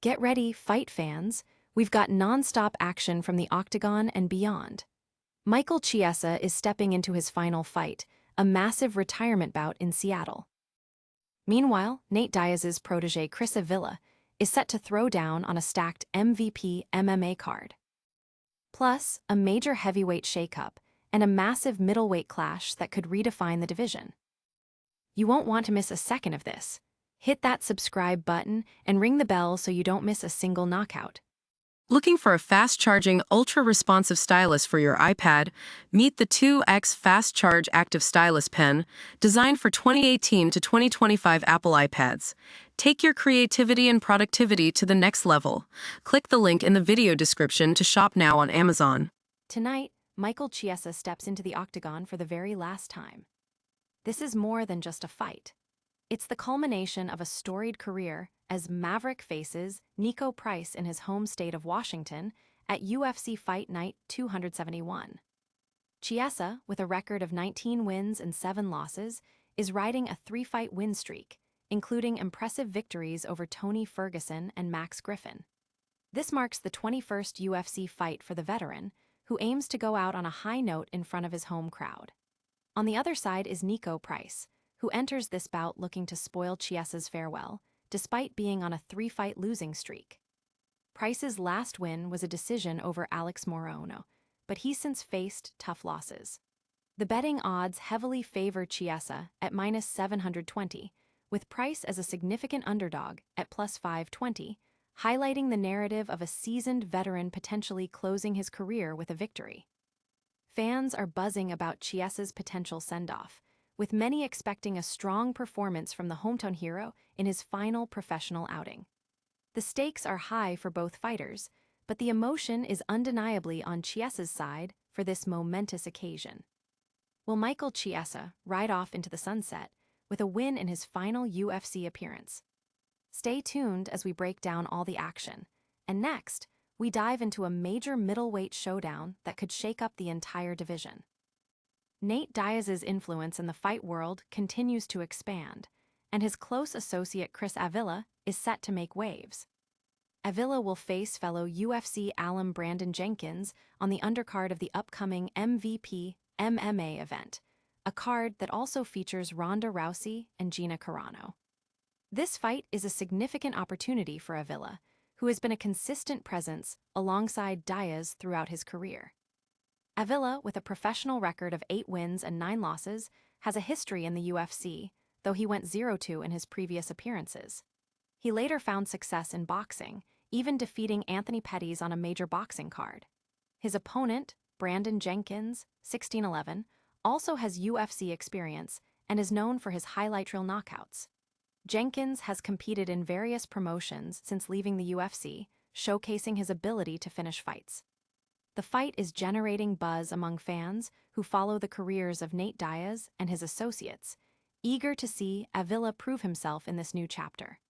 Get ready, fight fans. We've got non-stop action from the octagon and beyond. Michael Chiesa is stepping into his final fight, a massive retirement bout in Seattle. Meanwhile, Nate Diaz's protege Chris Avila is set to throw down on a stacked MVP MMA card. Plus, a major heavyweight shakeup and a massive middleweight clash that could redefine the division. You won't want to miss a second of this. Hit that subscribe button and ring the bell so you don't miss a single knockout. Looking for a fast-charging, ultra-responsive stylus for your iPad? Meet the 2X Fast Charge Active Stylus Pen, designed for 2018 to 2025 Apple iPads. Take your creativity and productivity to the next level. Click the link in the video description to shop now on Amazon. Tonight, Michael Chiesa steps into the octagon for the very last time. This is more than just a fight. It's the culmination of a storied career as Maverick faces Niko Price in his home state of Washington at UFC Fight Night 271. Chiesa, with a record of 19 wins and 7 losses, is riding a 3-fight win streak, including impressive victories over Tony Ferguson and Max Griffin. This marks the 21st UFC fight for the veteran, who aims to go out on a high note in front of his home crowd. On the other side is Niko Price, who enters this bout looking to spoil Chiesa's farewell, despite being on a 3-fight losing streak. Price's last win was a decision over Alex Morono, but he's since faced tough losses. The betting odds heavily favor Chiesa at -720, with Price as a significant underdog at +520, highlighting the narrative of a seasoned veteran potentially closing his career with a victory. Fans are buzzing about Chiesa's potential send-off, with many expecting a strong performance from the hometown hero in his final professional outing. The stakes are high for both fighters, but the emotion is undeniably on Chiesa's side for this momentous occasion. Will Michael Chiesa ride off into the sunset with a win in his final UFC appearance? Stay tuned as we break down all the action, and next, we dive into a major middleweight showdown that could shake up the entire division. Nate Diaz's influence in the fight world continues to expand, and his close associate Chris Avila is set to make waves. Avila will face fellow UFC alum Brandon Jenkins on the undercard of the upcoming MVP MMA event, a card that also features Ronda Rousey and Gina Carano. This fight is a significant opportunity for Avila, who has been a consistent presence alongside Diaz throughout his career. Avila, with a professional record of 8 wins and 9 losses, has a history in the UFC, though he went 0-2 in his previous appearances. He later found success in boxing, even defeating Anthony Pettis on a major boxing card. His opponent, Brandon Jenkins, 1611, also has UFC experience and is known for his highlight reel knockouts. Jenkins has competed in various promotions since leaving the UFC, showcasing his ability to finish fights. The fight is generating buzz among fans who follow the careers of Nate Diaz and his associates, eager to see Avila prove himself in this new chapter.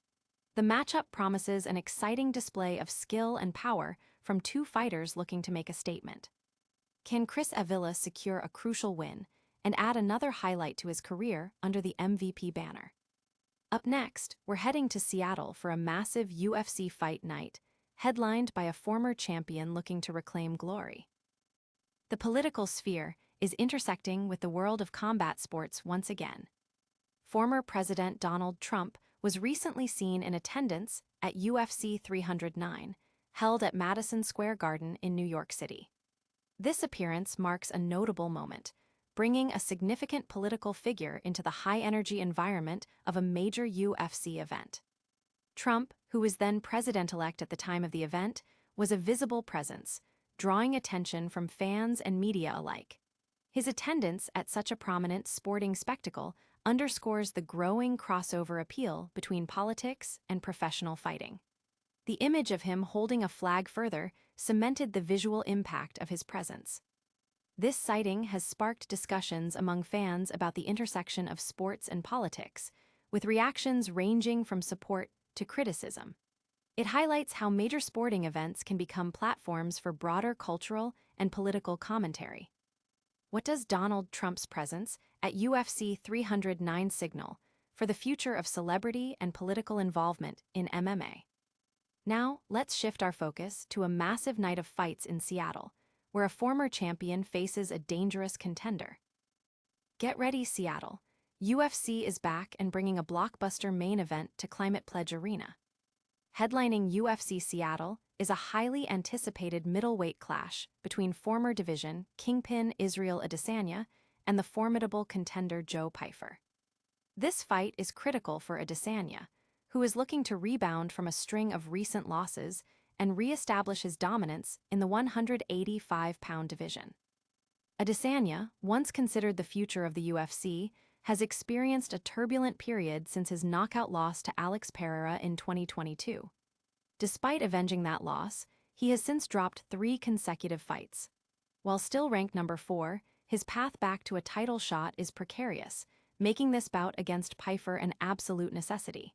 The matchup promises an exciting display of skill and power from 2 fighters looking to make a statement. Can Chris Avila secure a crucial win and add another highlight to his career under the MVP banner? Up next, we're heading to Seattle for a massive UFC fight night, headlined by a former champion looking to reclaim glory. The political sphere is intersecting with the world of combat sports once again. Former President Donald Trump was recently seen in attendance at UFC 309, held at Madison Square Garden in New York City. This appearance marks a notable moment, bringing a significant political figure into the high-energy environment of a major UFC event. Trump, who was then president-elect at the time of the event, was a visible presence, drawing attention from fans and media alike. His attendance at such a prominent sporting spectacle underscores the growing crossover appeal between politics and professional fighting. The image of him holding a flag further cemented the visual impact of his presence. This sighting has sparked discussions among fans about the intersection of sports and politics, with reactions ranging from support to criticism. It highlights how major sporting events can become platforms for broader cultural and political commentary. What does Donald Trump's presence at UFC 309 signal for the future of celebrity and political involvement in MMA? Now, let's shift our focus to a massive night of fights in Seattle, where a former champion faces a dangerous contender. Get ready, Seattle. UFC is back and bringing a blockbuster main event to Climate Pledge Arena. Headlining UFC Seattle is a highly anticipated middleweight clash between former division kingpin Israel Adesanya and the formidable contender Joe Pyfer. This fight is critical for Adesanya, who is looking to rebound from a string of recent losses and re-establish his dominance in the 185-pound division. Adesanya, once considered the future of the UFC, has experienced a turbulent period since his knockout loss to Alex Pereira in 2022. Despite avenging that loss, he has since dropped 3 consecutive fights. While still ranked number 4, his path back to a title shot is precarious, making this bout against Pyfer an absolute necessity.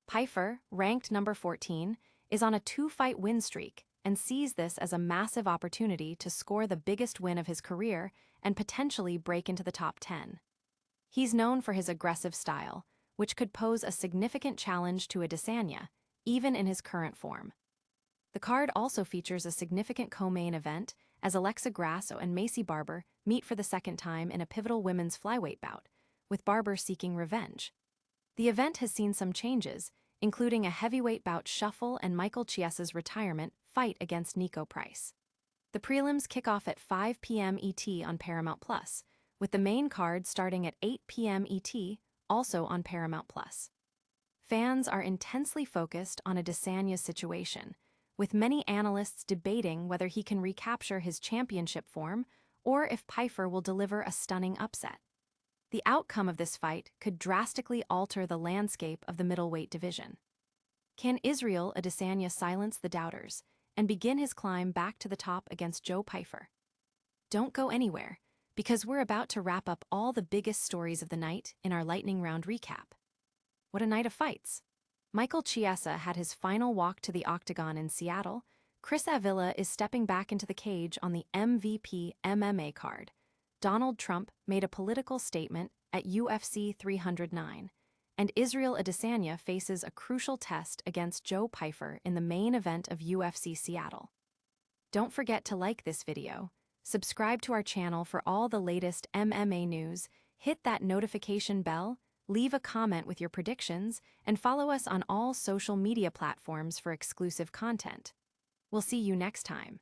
Pyfer, ranked number 14, is on a 2-fight win streak and sees this as a massive opportunity to score the biggest win of his career and potentially break into the top 10. He's known for his aggressive style, which could pose a significant challenge to Adesanya, even in his current form. The card also features a significant co-main event as Alexa Grasso and Macy Barber meet for the second time in a pivotal women's flyweight bout, with Barber seeking revenge. The event has seen some changes, including a heavyweight bout shuffle and Michael Chiesa's retirement fight against Niko Price. The prelims kick off at 5 p.m. ET on Paramount+, with the main card starting at 8 p.m. ET, also on Paramount+. Fans are intensely focused on Adesanya's situation, with many analysts debating whether he can recapture his championship form or if Pyfer will deliver a stunning upset. The outcome of this fight could drastically alter the landscape of the middleweight division. Can Israel Adesanya silence the doubters and begin his climb back to the top against Joe Pyfer? Don't go anywhere, because we're about to wrap up all the biggest stories of the night in our lightning round recap. What a night of fights! Michael Chiesa had his final walk to the octagon in Seattle. Chris Avila is stepping back into the cage on the MVP MMA card. Donald Trump made a political statement at UFC 309, and Israel Adesanya faces a crucial test against Joe Pyfer in the main event of UFC Seattle. Don't forget to like this video, subscribe to our channel for all the latest MMA news, hit that notification bell, leave a comment with your predictions, and follow us on all social media platforms for exclusive content. We'll see you next time.